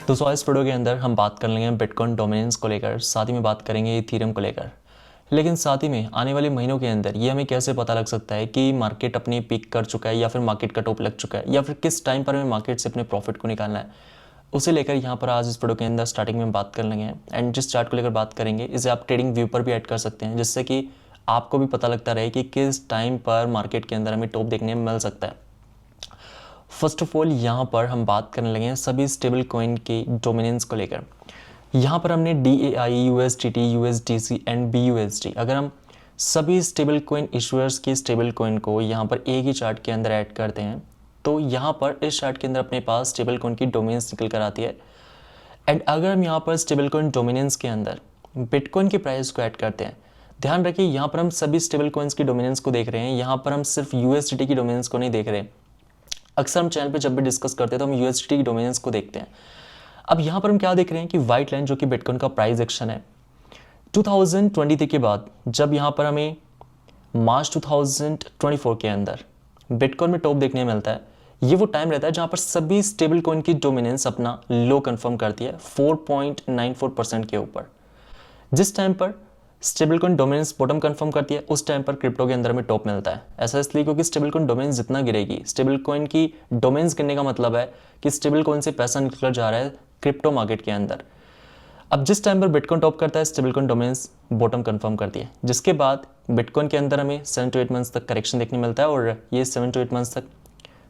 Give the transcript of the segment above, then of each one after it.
दोस्तों इस वीडियो के अंदर हम बात कर लेंगे बिटकॉइन डोमिनेंस को लेकर, साथ ही में बात करेंगे इथेरियम को लेकर। लेकिन साथ ही में आने वाले महीनों के अंदर ये हमें कैसे पता लग सकता है कि मार्केट अपनी पीक कर चुका है या फिर मार्केट का टॉप लग चुका है, या फिर किस टाइम पर हमें मार्केट से अपने प्रॉफिट को निकालना है, उसे लेकर यहाँ पर आज इस वीडियो के अंदर स्टार्टिंग में बात कर लेंगे। एंड जिस चार्ट को लेकर बात करेंगे इसे आप ट्रेडिंग व्यू पर भी ऐड कर सकते हैं, जिससे कि आपको भी पता लगता रहे कि किस टाइम पर मार्केट के अंदर हमें टॉप देखने में मिल सकता है। फर्स्ट ऑफ ऑल यहाँ पर हम बात करने लगे हैं सभी स्टेबल कॉइन के डोमिनेंस को लेकर। यहाँ पर हमने DAI, USDT, USDC and BUSD, अगर हम सभी स्टेबल कॉइन इशूअर्स के स्टेबल कॉइन को यहाँ पर एक ही चार्ट के अंदर ऐड करते हैं तो यहाँ पर इस चार्ट के अंदर अपने पास स्टेबल कॉइन की डोमिनेंस निकल कर आती है। एंड अगर हम यहाँ पर स्टेबल कॉइन डोमिनेंस के अंदर बिटकॉइन के प्राइस को ऐड करते हैं, ध्यान रखिए यहाँ पर हम सभी स्टेबल कॉइन्स की डोमिनेंस को देख रहे हैं, यहाँ पर हम सिर्फ USDT की डोमिनेंस को नहीं देख रहे। अक्सर हम चैनल पे जब भी डिस्कस करते हैं तो हम USDT की डोमिनेंस को देखते हैं। अब यहाँ पर हम क्या देख रहे हैं कि वाइट लाइन जो कि बिटकॉइन का प्राइस एक्शन है 2023 के बाद, जब यहाँ पर हमें मार्च 2024 के अंदर बिटकॉइन में टॉप देखने मिलता है, ये वो टाइम रहता है जहाँ पर सभी स्टेबल कॉइन की डोमिनेंस अपना लो कंफर्म करती है 4.94% के ऊपर। जिस टाइम पर stable coin dominance bottom confirm करती है उस टाइम पर क्रिप्टो के अंदर में टॉप मिलता है। ऐसा इसलिए क्योंकि स्टेबल कॉइन डोमेन्स जितना गिरेगी, स्टेबल कॉइन की डोमेन्स गिरने का मतलब है कि स्टेबल कॉइन से पैसा निकल जा रहा है क्रिप्टो मार्केट के अंदर। अब जिस टाइम पर बिटकॉइन टॉप करता है stable coin domains bottom confirm करती है, जिसके बाद बिटकॉइन के अंदर हमें 7 to 8 मंथ्स तक करेक्शन देखने मिलता है और ये 7 to 8 मंथ्स तक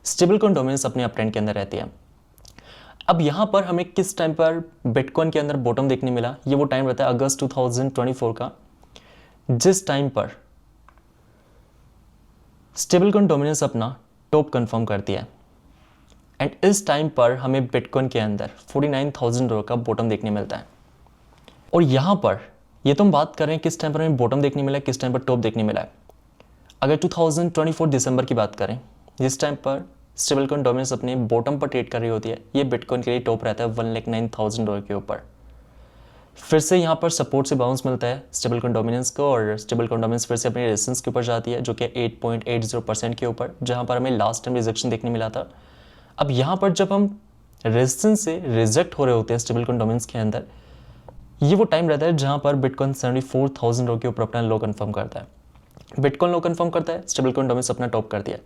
स्टेबल कॉइन डोमेन्स अपने अप ट्रेंड के अंदर रहती है। अब यहाँ पर हमें किस टाइम पर बिटकॉइन के अंदर बॉटम देखने मिला, ये वो टाइम रहता है अगस्त 2024 का, जिस टाइम पर स्टेबल कॉइन डोमिनेंस अपना टॉप कंफर्म करती है। एंड इस टाइम पर हमें बिटकॉइन के अंदर $49,000 का बॉटम देखने मिलता है। और यहाँ पर ये तो हम बात कर रहे हैं किस टाइम पर हमें बॉटम देखने मिला है, किस टाइम पर टॉप देखने मिला है। अगर 2024 दिसंबर की बात करें, जिस टाइम पर स्टेबल कॉइन डोमिनेंस अपने बॉटम पर ट्रेड कर रही होती है, ये बिटकॉइन के लिए टॉप रहता है $1,09,000 के ऊपर। फिर से यहाँ पर सपोर्ट से बाउंस मिलता है स्टेबल कॉइन डोमिनेंस को, और स्टेबल कॉइन डोमिनेंस फिर से अपने रेजिस्टेंस के ऊपर जाती है जो कि 8.80% के ऊपर, जहाँ पर हमें लास्ट टाइम रिजेक्शन देखने मिला था। अब यहाँ पर जब हम रेजिस्टेंस से रिजेक्ट हो रहे होते हैं स्टेबल कॉइन डोमिनेंस के अंदर, ये वो टाइम रहता है जहाँ पर बिटकॉइन $74,000 के ऊपर अपना लो कन्फर्म करता है। बिटकॉइन लो कन्फर्म करता है, स्टेबल कॉइन डोमिनेंस अपना टॉप करती है,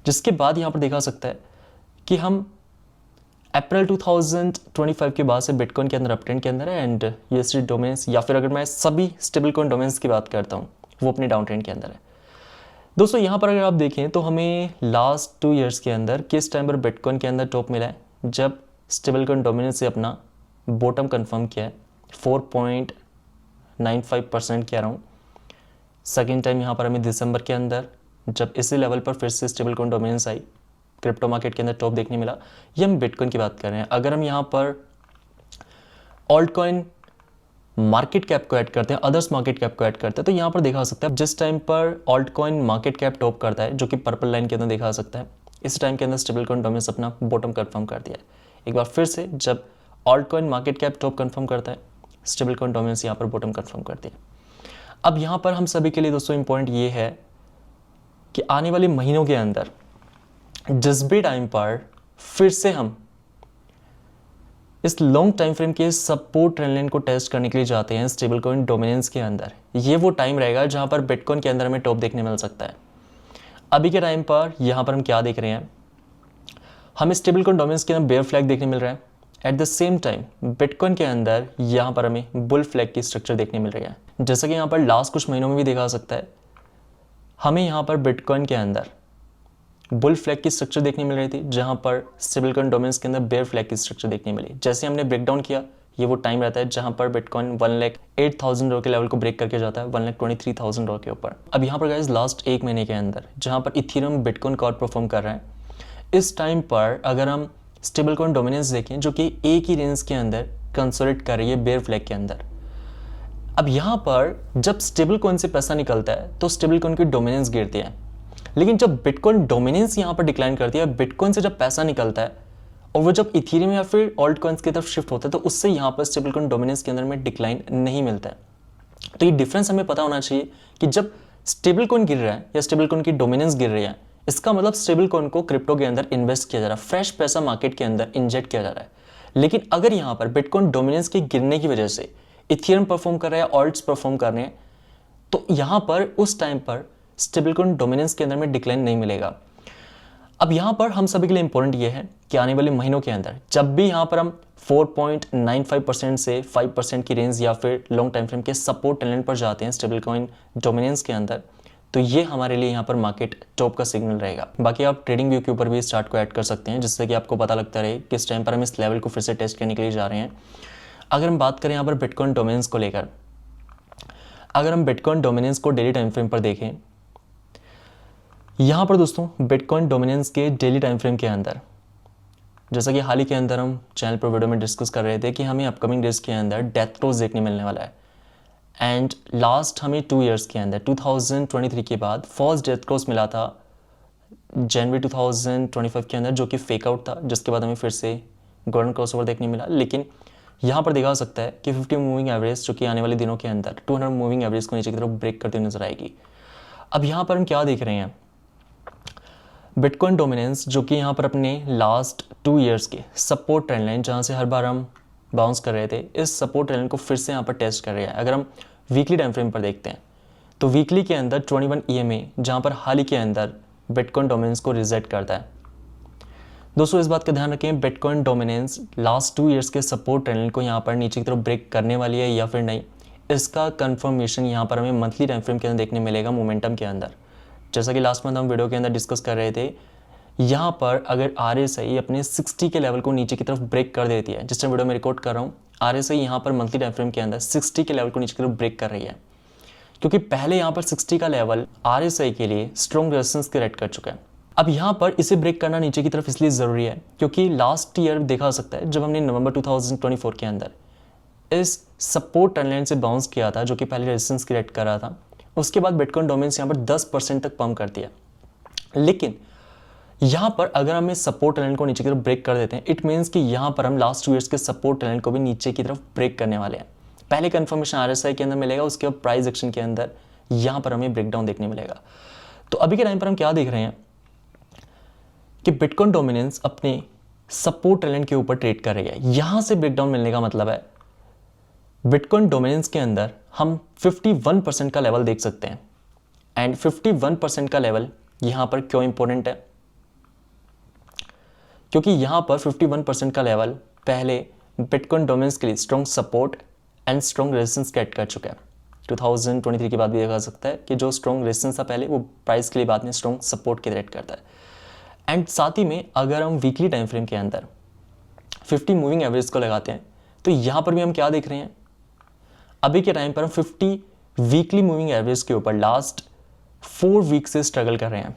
जिसके बाद यहाँ पर देखा सकता है कि हम अप्रैल 2025 के बाद से बिटकॉइन के अंदर अपट्रेंड के अंदर है एंड USDT डोमेन्स, या फिर अगर मैं सभी स्टेबल कॉइन डोमेन्स की बात करता हूँ, वो अपने डाउन ट्रेंड के अंदर है। दोस्तों यहाँ पर अगर आप देखें तो हमें लास्ट 2 ईयर्स के अंदर किस टाइम पर बिटकॉइन के अंदर टॉप मिला है, जब स्टेबल कॉइन डोमिनेंस से अपना बॉटम कंफर्म किया है 4.95% के अराउंड। सेकेंड टाइम यहाँ पर हमें दिसंबर के अंदर जब इसी लेवल पर फिर से स्टेबल कॉइन डोमिनेंस आई, क्रिप्टो मार्केट के अंदर टॉप देखने मिला। ये हम बिटकॉइन की बात कर रहे हैं। अगर हम यहाँ पर ऑल्ट कॉइन मार्केट कैप को ऐड करते हैं, अदर्स मार्केट कैप को ऐड करते हैं, तो यहाँ पर देखा सकता है जिस टाइम पर alt coin market cap top करता है, जो कि पर्पल लाइन के अंदर देखा सकता है, इस टाइम के अंदर स्टेबल कॉइन डोमिनेंस अपना बॉटम कंफर्म कर दिया है। एक बार फिर से जब alt coin market cap top confirm करता है, स्टेबल कॉइन डोमिनेंस यहाँ पर बॉटम कंफर्म करती है। अब यहाँ पर हम सभी के लिए दोस्तों इंपॉर्टेंट ये है कि आने वाले महीनों के अंदर जिस भी टाइम पर फिर से हम इस लॉन्ग टाइम फ्रेम के सपोर्ट ट्रेंड लाइन को टेस्ट करने के लिए जाते हैं स्टेबल कॉइन डोमिनेंस के अंदर, ये वो टाइम रहेगा जहां पर बिटकॉइन के अंदर हमें टॉप देखने मिल सकता है। अभी के टाइम पर यहां पर हम क्या देख रहे हैं, हमें स्टेबल कॉइन डोमिनेंस के अंदर बेयर फ्लैग देखने मिल रहा है। At the same time bitcoin के अंदर यहां पर हमें बुल फ्लैग की स्ट्रक्चर देखने मिल रही है, जैसा कि यहां पर लास्ट कुछ महीनों में भी देखा सकता है। हमें यहां पर बिटकॉइन के अंदर बुल फ्लैग की स्ट्रक्चर देखने मिल रही थी, जहां पर स्टेबल कॉइन डोमेन्स के अंदर बेयर फ्लैग की स्ट्रक्चर देखने मिली। जैसे हमने ब्रेक डाउन किया, ये वो टाइम रहता है जहां पर बिटकॉइन $1,08,000 के लेवल को ब्रेक करके जाता है $1,23,000 के ऊपर। अब यहाँ पर गाइस लास्ट 1 महीने के अंदर जहां पर इथेरियम बिटकॉइन को आउट परफॉर्म कर रहा है, इस टाइम पर अगर हम स्टेबल कॉइन डोमिनेंस देखें जो कि एक ही रेंज के अंदर कंसोलिडेट कर रही है बेयर फ्लैग के अंदर। अब यहाँ पर जब स्टेबल कॉइन से पैसा निकलता है तो स्टेबल कॉइन की डोमिनेंस गिरती है, लेकिन जब बिटकॉइन डोमिनेंस यहाँ पर डिक्लाइन करती है, बिटकॉइन से जब पैसा निकलता है और वो जब इथेरियम या फिर ऑल्ट कॉइन्स की तरफ शिफ्ट होता है, तो उससे यहाँ पर स्टेबल कॉइन डोमिनेंस के अंदर में डिक्लाइन नहीं मिलता है। तो ये डिफरेंस हमें पता होना चाहिए कि जब स्टेबल कॉइन गिर रहा है या स्टेबल कॉइन की डोमिनेंस गिर रही है, इसका मतलब स्टेबल कॉइन को क्रिप्टो के अंदर इन्वेस्ट किया जा रहा है, फ्रेश पैसा मार्केट के अंदर इंजेक्ट किया जा रहा है। लेकिन अगर यहाँ पर बिटकॉइन डोमिनेंस के गिरने की वजह से इथेरियम परफॉर्म कर रहा है, ऑल्ट्स परफॉर्म कर रहे हैं, तो यहाँ पर उस टाइम पर स्टेबलकॉइन डोमिनेंस के अंदर में डिक्लाइन नहीं मिलेगा। अब यहाँ पर हम सभी के लिए इंपॉर्टेंट ये है कि आने वाले महीनों के अंदर जब भी यहाँ पर हम 4.95% से 5% की रेंज या फिर लॉन्ग टाइम फ्रेम के सपोर्ट ट्रेंड पर जाते हैं स्टेबल कॉइन डोमिनेंस के अंदर, तो ये हमारे लिए यहाँ पर मार्केट टॉप का सिग्नल रहेगा। बाकी आप ट्रेडिंग व्यू के ऊपर भी इस चार्ट को ऐड कर सकते हैं जिससे कि आपको पता लगता रहे किस टाइम पर हम इस लेवल को फिर से टेस्ट करने के लिए जा रहे हैं। अगर हम बात करें यहाँ पर बिटकॉइन डोमिनेंस को लेकर, अगर हम बिटकॉइन डोमिनेंस को डेली टाइम फ्रेम पर देखें, यहाँ पर दोस्तों बिटकॉइन डोमिनेंस के डेली टाइम फ्रेम के अंदर, जैसा कि हाल ही के अंदर हम चैनल पर वीडियो में डिस्कस कर रहे थे कि हमें अपकमिंग डेज के अंदर डेथ क्लोज देखने मिलने वाला है। एंड लास्ट हमें 2 इयर्स के अंदर 2023 के बाद फर्स्ट डेथ क्लोज मिला था जनवरी 2025 के अंदर, जो कि फेक आउट था, जिसके बाद हमें फिर से गोल्डन क्रॉसओवर देखने मिला। लेकिन यहाँ पर देखा जा सकता है कि 50 मूविंग एवरेज जो कि आने वाले दिनों के अंदर 200 मूविंग एवरेज को नीचे की तरफ ब्रेक करते नजर आएगी। अब यहाँ पर हम क्या देख रहे हैं, बिटकॉइन डोमिनेंस जो कि यहाँ पर अपने लास्ट 2 इयर्स के सपोर्ट ट्रेंड लाइन जहाँ से हर बार हम बाउंस कर रहे थे, इस सपोर्ट ट्रेंड को फिर से यहाँ पर टेस्ट कर रहे हैं। अगर हम वीकली टाइम फ्रेम पर देखते हैं तो वीकली के अंदर 21 EMA जहाँ पर हाल ही के अंदर बिटकॉइन डोमिनेंस को रिजेक्ट करता है। दोस्तों इस बात का ध्यान रखें, बिटकॉइन डोमिनेंस लास्ट 2 इयर्स के सपोर्ट ट्रेंड को यहाँ पर नीचे की तरफ ब्रेक करने वाली है या फिर नहीं, इसका कंफर्मेशन यहाँ पर हमें मंथली टाइम फ्रेम के अंदर देखने मिलेगा मोमेंटम के अंदर। जैसा कि लास्ट मंथ हम वीडियो के अंदर डिस्कस कर रहे थे, यहाँ पर अगर RSI अपने 60 के लेवल को नीचे की तरफ ब्रेक कर देती है, जिस टाइम वीडियो में रिकॉर्ड कर रहा हूँ, RSI यहाँ पर मंथली टाइम फ्रेम के अंदर 60 के लेवल को नीचे की तरफ ब्रेक कर रही है, क्योंकि पहले यहाँ पर 60 का लेवल RSI के लिए स्ट्रॉन्ग रेजिस्टेंस क्रिएट कर चुका है। अब यहाँ पर इसे ब्रेक करना नीचे की तरफ इसलिए ज़रूरी है क्योंकि लास्ट ईयर देखा जा सकता है जब हमने नवंबर 2024 के अंदर इस सपोर्ट ट्रेंड लाइन से बाउंस किया था, जो कि पहले रेजिस्टेंस क्रिएट कर रहा था, उसके बाद बिटकॉइन डोमिनेंस यहाँ पर 10% तक पंप कर दिया। लेकिन यहाँ पर अगर हम इस सपोर्ट ट्रेंड को नीचे की तरफ ब्रेक कर देते हैं, इट मीन्स कि यहाँ पर हम लास्ट 2 इयर्स के सपोर्ट ट्रेंड को भी नीचे की तरफ ब्रेक करने वाले हैं। पहले कंफर्मेशन RSI के अंदर मिलेगा, उसके बाद प्राइस एक्शन के अंदर यहाँ पर हमें ब्रेकडाउन देखने मिलेगा। तो अभी के टाइम पर हम क्या देख रहे हैं कि बिटकॉइन डोमिनेंस अपने सपोर्ट ट्रेंड के ऊपर ट्रेड कर रही है। यहाँ से ब्रेकडाउन मिलने का मतलब है बिटकॉइन डोमिनेंस के अंदर हम 51% का लेवल देख सकते हैं। एंड 51% का लेवल यहाँ पर क्यों इंपॉर्टेंट है, क्योंकि यहाँ पर 51% का लेवल पहले बिटकॉइन डोमिनेंस के लिए strong support and strong resistance create कर चुका है। 2023 के बाद भी देखा जा सकता है कि जो स्ट्रॉन्ग रेजिस्टेंस था पहले, वो प्राइस के लिए बाद में स्ट्रॉन्ग सपोर्ट क्रिएट करता है। एंड साथ ही में अगर हम वीकली टाइम फ्रेम के अंदर 50 मूविंग एवरेज को लगाते हैं तो यहाँ पर भी हम क्या देख रहे हैं, अभी के टाइम पर हम 50 वीकली मूविंग एवरेज के ऊपर लास्ट 4 वीक से स्ट्रगल कर रहे हैं।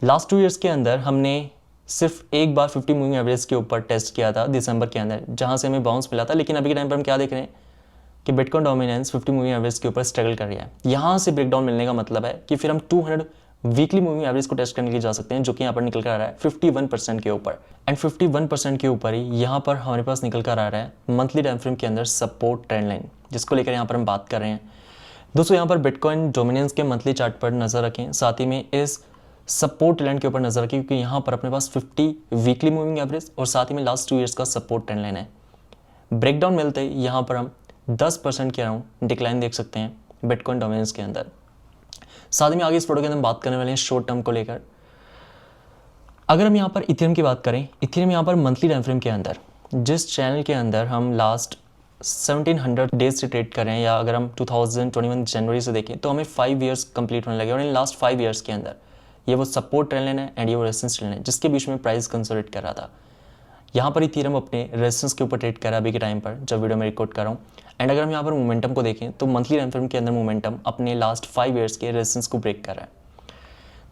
लास्ट 2 इयर्स के अंदर हमने सिर्फ एक बार 50 मूविंग एवरेज के ऊपर टेस्ट किया था दिसंबर के अंदर, जहां से हमें बाउंस मिला था। लेकिन अभी के टाइम पर हम क्या देख रहे हैं कि बिटकॉइन डोमिनेंस 50 मूविंग एवरेज के ऊपर स्ट्रगल कर रही है। यहां से ब्रेकडाउन मिलने का मतलब है कि फिर हम 200 वीकली मूविंग एवरेज को टेस्ट करने के लिए जा सकते हैं, जो कि यहाँ पर निकल कर आ रहा है 51% के ऊपर। एंड 51% के ऊपर ही यहाँ पर हमारे पास निकल कर आ रहा है मंथली टाइम फ्रेम के अंदर सपोर्ट ट्रेंड लाइन, जिसको लेकर यहाँ पर हम बात कर रहे हैं। दोस्तों यहाँ पर बिटकॉइन डोमिनेंस के मंथली चार्ट पर नजर रखें, साथ ही में इस सपोर्ट ट्रेंड के ऊपर नजर रखें, क्योंकि यहाँ पर अपने पास 50 वीकली मूविंग एवरेज और साथ ही में लास्ट 2 इयर्स का सपोर्ट ट्रेंड लाइन है। ब्रेकडाउन मिलते ही यहाँ पर हम 10% के अराउंड डिक्लाइन देख सकते हैं बिटकॉइन डोमिनेंस के अंदर। साथ ही में आगे इस फोटो के अंदर बात करने वाले हैं शॉर्ट टर्म को लेकर। अगर हम यहाँ पर इथेरियम की बात करें, इथेरियम यहाँ पर मंथली टाइम फ्रेम के अंदर जिस चैनल के अंदर हम लास्ट 1700 डेज से ट्रेड कर रहे हैं, या अगर हम 2021 जनवरी से देखें तो हमें 5 इयर्स कंप्लीट होने लगे, और इन लास्ट 5 इयर्स के अंदर ये वो सपोर्ट ट्रेंड लाइन है एंड ये वो रेजिस्टेंस ट्रेंड लाइन जिसके बीच में प्राइस कंसोलिडेट कर रहा था। यहाँ पर इथेरियम अपने रेजिस्टेंस के ऊपर ट्रेड कर रहा है अभी के टाइम पर जब वीडियो में रिकॉर्ड कर रहा हूँ। एंड अगर हम यहाँ पर मोमेंटम को देखें तो मंथली टाइम फ्रेम के अंदर मोमेंटम अपने लास्ट 5 इयर्स के रेजिस्टेंस को ब्रेक कर रहा है।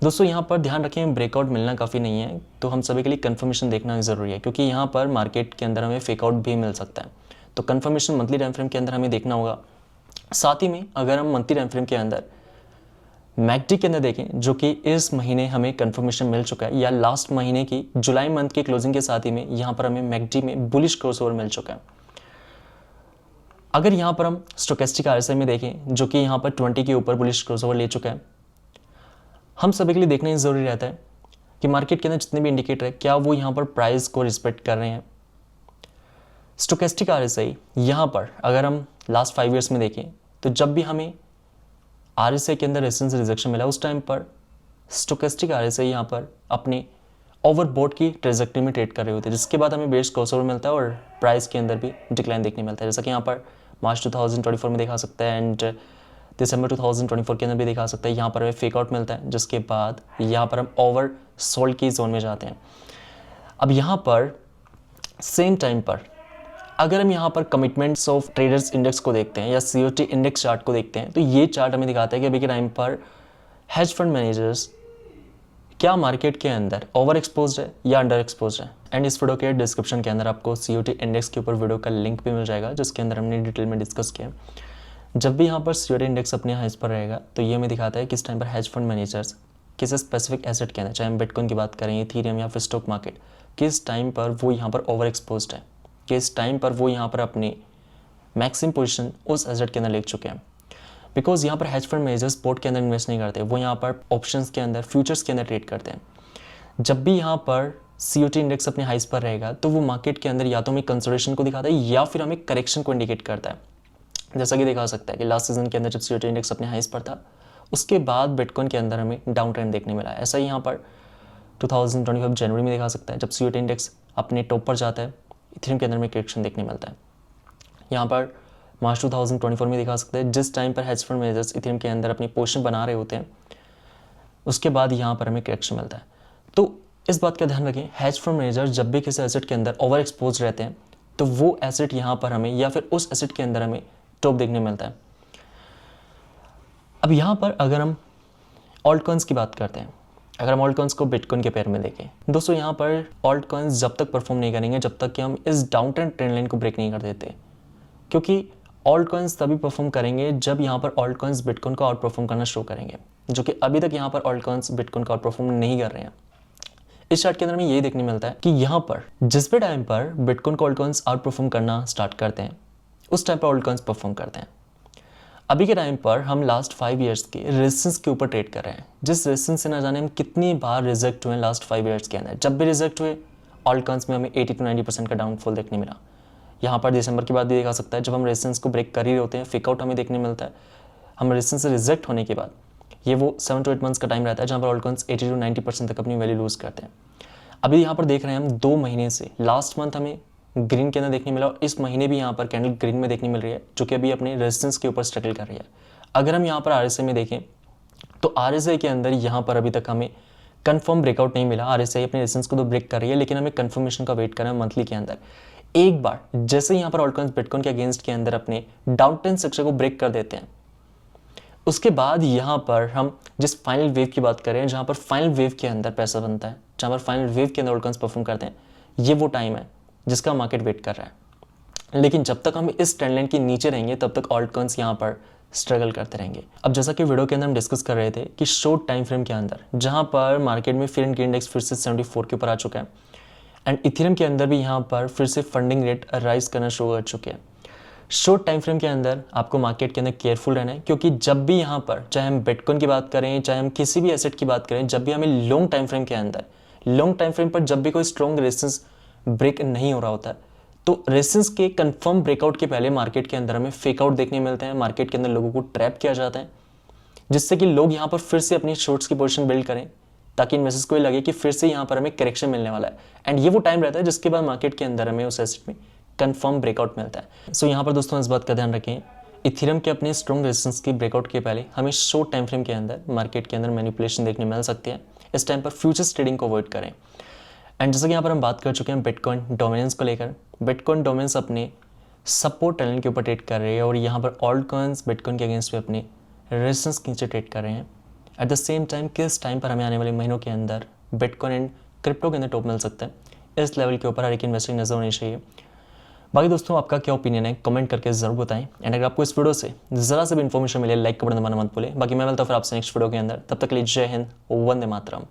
दोस्तों यहाँ पर ध्यान रखें, ब्रेकआउट मिलना काफ़ी नहीं है, तो हम सभी के लिए कंफर्मेशन देखना ज़रूरी है, क्योंकि यहाँ पर मार्केट के अंदर हमें फेकआउट भी मिल सकता है। तो कंफर्मेशन मंथली टाइम फ्रेम के अंदर हमें देखना होगा। साथ ही में अगर हम मंथली टाइम फ्रेम के अंदर मैकडी के अंदर देखें, जो कि इस महीने हमें कंफर्मेशन मिल चुका है, या लास्ट महीने की जुलाई मंथ की क्लोजिंग के साथ ही में यहाँ पर हमें मैकडी में बुलिश क्रॉसओवर मिल चुका है। अगर यहाँ पर हम स्टोकेस्टिक RSI में देखें, जो कि यहाँ पर 20 के ऊपर बुलिश क्रॉसओवर ले चुका है, हम सभी के लिए देखना ही जरूरी रहता है कि मार्केट के अंदर जितने भी इंडिकेटर है क्या वो यहाँ पर प्राइस को रिस्पेक्ट कर रहे हैं। स्टोकेस्टिक आरएसआई यहाँ पर अगर हम लास्ट 5 ईयर्स में देखें तो जब भी हमें आरएसआई के अंदर रेजिस्टेंस रिजेक्शन मिला उस टाइम पर स्टोकेस्टिक आरएसआई यहाँ पर अपने ओवरबॉट की ट्रेजेक्टरी में ट्रेड कर रहे होते हैं, जिसके बाद हमें बेयर्स क्रॉसओवर मिलता है और प्राइस के अंदर भी डिक्लाइन देखने मिलता है, जैसा कि यहाँ पर मार्च 2024 में देखा सकता है एंड दिसंबर 2024 के अंदर भी देखा सकता है। यहाँ पर हमें फेक आउट मिलता है, जिसके बाद यहाँ पर हम ओवर सोल्ड की जोन में जाते हैं। अब यहाँ पर सेम टाइम पर अगर हम यहाँ पर कमिटमेंट्स ऑफ ट्रेडर्स इंडेक्स को देखते हैं या COT इंडेक्स चार्ट को देखते हैं तो ये चार्ट हमें दिखाता है कि अभी के टाइम पर हेज फंड मैनेजर्स क्या मार्केट के अंदर ओवर एक्सपोज्ड है या अंडर एक्सपोज्ड है। एंड इस वीडियो के डिस्क्रिप्शन के अंदर आपको COT इंडेक्स के ऊपर वीडियो का लिंक भी मिल जाएगा, जिसके अंदर हमने डिटेल में डिस्कस किया। जब भी यहाँ पर COT इंडेक्स अपने हाइस पर रहेगा तो ये हमें दिखाता है किस टाइम पर हेज फंड मैनेजर्स किसी स्पेसिफिक एसेट के अंदर, चाहे हम बिटकॉइन की बात करें, इथेरियम या फिर स्टॉक मार्केट, किस टाइम पर वो यहाँ पर ओवर एक्सपोज्ड है, किस टाइम पर वो यहाँ पर अपनी मैक्सिमम पोजीशन उस एसेट के अंदर ले चुके हैं। बिकॉज यहाँ पर हेज फंड मैनेजर्स स्पॉट के अंदर इन्वेस्ट नहीं करते, वो यहाँ पर ऑप्शंस के अंदर, फ्यूचर्स के अंदर ट्रेड करते हैं। जब भी यहाँ पर COT इंडेक्स अपने हाइस पर रहेगा तो वो मार्केट के अंदर या तो हमें कंसोलिडेशन को दिखाता है या फिर हमें करेक्शन को इंडिकेट करता है। जैसा कि देखा सकता है कि लास्ट सीजन के अंदर जब COT इंडेक्स अपने हाइस पर था उसके बाद बिटकॉइन के अंदर हमें डाउन ट्रेंड देखने मिला है। ऐसा ही यहाँ पर 2025 जनवरी में देखा सकता है जब COT इंडेक्स अपने टॉप पर जाता है, इथेरियम के अंदर में करेक्शन देखने मिलता है। यहाँ पर मार्च 2024 में दिखा सकते हैं जिस टाइम पर हेज फंड मैनेजर्स इथेरियम के अंदर अपनी पोजीशन बना रहे होते हैं उसके बाद यहाँ पर हमें करेक्शन मिलता है। तो इस बात का ध्यान रखें, हेज फंड मैनेजर जब भी किसी एसेट के अंदर ओवर एक्सपोज रहते हैं तो वो एसेट यहाँ पर हमें या फिर उस एसेट के अंदर हमें टॉप देखने मिलता है। अब यहाँ पर अगर हम ऑल्ट कॉइन्स की बात करते हैं, अगर हम ऑल्ट कॉइन्स को बिटकॉइन के पेयर में देखें दोस्तों, यहाँ पर ऑल्ट कॉइन्स जब तक परफॉर्म नहीं करेंगे जब तक कि हम इस डाउन ट्रेंड लाइन को ब्रेक नहीं कर देते, क्योंकि ऑल्ट कॉइन्स तभी परफॉर्म करेंगे जब यहाँ पर ऑल्ट कॉइन्स बिटकॉइन को आउट परफॉर्म करना शुरू करेंगे, जो कि अभी तक यहाँ पर ऑल्ट कॉइन्स बिटकॉइन को आउट परफॉर्म नहीं कर रहे हैं। इस चार्ट के अंदर में यही देखने मिलता है कि यहाँ पर जिस भी टाइम पर बिटकॉइन को ऑल्ट कॉइन्स आउट परफॉर्म करना स्टार्ट करते हैं उस टाइम पर ऑल्ट कॉइन्स परफॉर्म करते हैं। अभी के टाइम पर हम लास्ट 5 ईयर्स के रेजिस्टेंस के ऊपर ट्रेड कर रहे हैं, जिस रेजिस्टेंस से ना जाने हम कितनी बार रिजेक्ट हुए लास्ट 5 ईयर्स के अंदर। जब भी रिजेक्ट हुए ऑल्ट कॉइन्स में हमें 80 to 90% का डाउनफॉल देखने मिला। यहाँ पर दिसंबर के बाद भी देखा सकता है जब हम रेजिस्टेंस को ब्रेक कर ही होते हैं, फेक आउट हमें देखने मिलता है। हम रेजिस्टेंस से रिजेक्ट होने के बाद ये वो 7 to 8 मंथ्स का टाइम रहता है जहाँ पर ऑल्ट कॉइन्स 80 to 90% तक अपनी वैल्यू लूज करते हैं। अभी यहाँ पर देख रहे हैं हम 2 महीने से, लास्ट मंथ हमें ग्रीन के अंदर देखने मिला और इस महीने भी यहाँ पर कैंडल ग्रीन में देखने मिल रही है, जो कि अभी अपने रेजिस्टेंस के ऊपर स्ट्रगल कर रही है। अगर हम यहाँ पर RSI में देखें तो RSI के अंदर यहाँ पर अभी तक हमें कंफर्म ब्रेकआउट नहीं मिला। RSI अपने रेजिस्टेंस को तो ब्रेक कर रही है, लेकिन हमें कंफर्मेशन का वेट करना है मंथली के अंदर। एक बार जैसे यहाँ पर ऑल्ट कॉइन्स बिटकॉइन के अगेंस्ट के अंदर अपने डाउन ट्रेंड स्ट्रक्चर को ब्रेक कर देते हैं, उसके बाद यहाँ पर हम जिस फाइनल वेव की बात करें, जहाँ पर फाइनल वेव के अंदर पैसा बनता है, जहाँ पर फाइनल वेव के अंदर ऑल्ट कॉइन्स परफॉर्म करते हैं, ये वो टाइम है जिसका मार्केट वेट कर रहा है। लेकिन जब तक हम इस ट्रेंड लाइन के नीचे रहेंगे तब तक ऑल्ट कॉइन्स यहाँ पर स्ट्रगल करते रहेंगे। अब जैसा कि वीडियो के अंदर हम डिस्कस कर रहे थे कि शॉर्ट टाइम फ्रेम के अंदर जहाँ पर मार्केट में फियर एंड ग्रीन इंडेक्स फिर से 74 के ऊपर आ चुका है एंड इथेरियम के अंदर भी यहाँ पर फिर से फंडिंग रेट राइज करना शुरू कर चुके हैं। शॉर्ट टाइम फ्रेम के अंदर आपको मार्केट के अंदर केयरफुल रहना है, क्योंकि जब भी यहाँ पर चाहे हम बिटकॉइन की बात करें, चाहे हम किसी भी एसेट की बात करें, जब भी हमें लॉन्ग टाइम फ्रेम के अंदर, लॉन्ग टाइम फ्रेम पर जब भी कोई स्ट्रॉन्ग रेजिस्टेंस ब्रेक नहीं हो रहा होता है तो रेजिस्टेंस के कंफर्म ब्रेकआउट के पहले मार्केट के अंदर हमें फेक आउट देखने मिलते हैं। मार्केट के अंदर लोगों को ट्रैप किया जाता है, जिससे कि लोग यहाँ पर फिर से अपनी शॉर्ट्स की पोजीशन बिल्ड करें, ताकि इन्वेस्टर्स को ये लगे कि फिर से यहाँ पर हमें करेक्शन मिलने वाला है। एंड ये वो टाइम रहता है जिसके बाद मार्केट के अंदर हमें उस एसेट में कंफर्म ब्रेकआउट मिलता है। सो यहाँ पर दोस्तों इस बात का ध्यान रखें, इथेरियम के अपने स्ट्रॉन्ग रेजिस्टेंस की ब्रेकआउट के पहले हमें शॉर्ट टाइम फ्रेम के अंदर मार्केट के अंदर मैनिपुलेशन देखने मिल सकती है। इस टाइम पर फ्यूचर्स ट्रेडिंग को अवॉइड करें। एंड जैसा कि यहाँ पर हम बात कर चुके हैं बिटकॉइन डोमिनेंस को लेकर, बिटकॉइन डोमिनेंस अपने सपोर्ट टनल के ऊपर ट्रेड कर रहे हैं और यहाँ पर ऑल्ट कॉइन्स बिटकॉइन के अगेंस्ट भी अपने रेजिस्टेंस के नीचे ट्रेड कर रहे हैं। एट द सेम टाइम किस टाइम पर हमें आने वाले महीनों के अंदर बिटकॉइन एंड क्रिप्टो के अंदर टॉप मिल सकता है, इस लेवल के ऊपर हर एक इन्वेस्टर की नजर होनी चाहिए। बाकी दोस्तों आपका क्या ओपिनियन है कमेंट करके जरूर बताएं। एंड अगर आपको इस वीडियो से जरा से भी इन्फॉर्मेशन मिले लाइक का बटन दबाना मत भूलें। बाकी मैं मिलता हूं फिर आपसे नेक्स्ट वीडियो के अंदर, तब तक के लिए जय हिंद, वंदे मातरम।